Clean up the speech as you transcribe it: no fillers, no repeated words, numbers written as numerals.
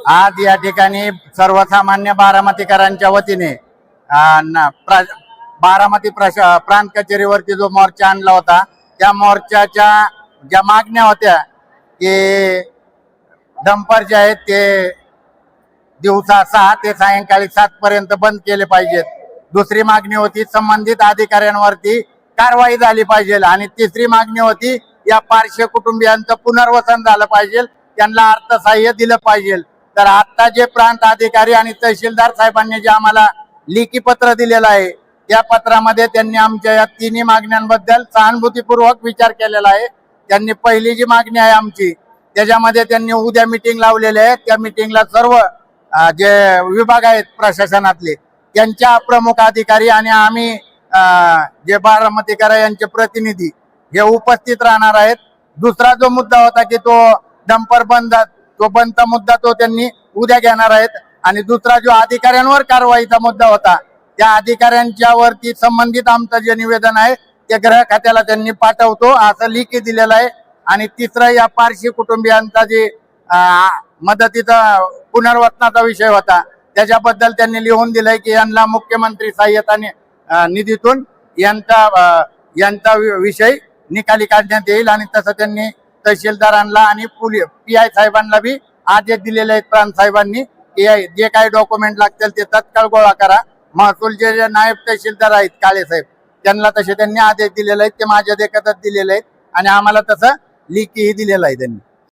आज या ठिकाणी सर्वसामान्य बारामतीकरांच्या वतीने बारामती प्रांत कचेरीवरती जो मोर्चा आणला होता, त्या मोर्चाच्या ज्या मागण्या होत्या की डंपर जे आहेत ते दिवसा 6 ते सायंकाळी 7 पर्यंत बंद केले पाहिजेत. दुसरी मागणी होती संबंधित अधिकाऱ्यांवरती कारवाई झाली पाहिजे आणि तिसरी मागणी होती या पारशी कुटुंबियांचं पुनर्वसन झालं पाहिजे, त्यांना अर्थसहाय्य दिलं पाहिजे. तर आता जे प्रांत अधिकारी आणि तहसीलदार साहेबांनी जे आम्हाला लेखी पत्र दिलेलं आहे, त्या पत्रामध्ये त्यांनी आमच्या या तिन्ही मागण्यांबद्दल सहानुभूतीपूर्वक विचार केलेला आहे. त्यांनी पहिली जी मागणी आहे आमची, त्याच्यामध्ये त्यांनी उद्या मीटिंग लावलेली आहे. त्या मीटिंगला सर्व जे विभाग आहेत प्रशासनातले त्यांच्या प्रमुख अधिकारी आणि आम्ही जे बारामतीकर यांचे प्रतिनिधी हे उपस्थित राहणार आहेत. दुसरा जो मुद्दा होता की तो डंपर बंदचा मुद्दा तो त्यांनी उद्या घेणार आहेत. आणि दुसरा जो अधिकाऱ्यांवर कारवाईचा मुद्दा होता, त्या अधिकाऱ्यांच्या वरती संबंधित आमचं जे निवेदन आहे ते गृह खात्याला त्यांनी पाठवतो असं लिखी दिलेलं आहे. आणि तिसरा या पारशी कुटुंबियांचा जे मदतीचा पुनर्वसनाचा विषय होता, त्याच्याबद्दल त्यांनी लिहून दिलंय की यांना मुख्यमंत्री सहाय्यता निधीतून यांचा विषय निकाली काढण्यात येईल. आणि तसं त्यांनी तहसीलदारांना आणि PI साहेबांना बी आदेश दिलेले आहेत प्रांत साहेबांनी की जे काही डॉक्युमेंट लागतील ते तत्काळ गोळा करा. महसूलचे जे नायब तहसीलदार आहेत काळे साहेब, त्यांना तसे त्यांनी आदेश दिलेले आहेत, ते माझ्या देखतच दिलेले आहेत आणि आम्हाला तसं लिखीही दिलेलं आहे त्यांनी.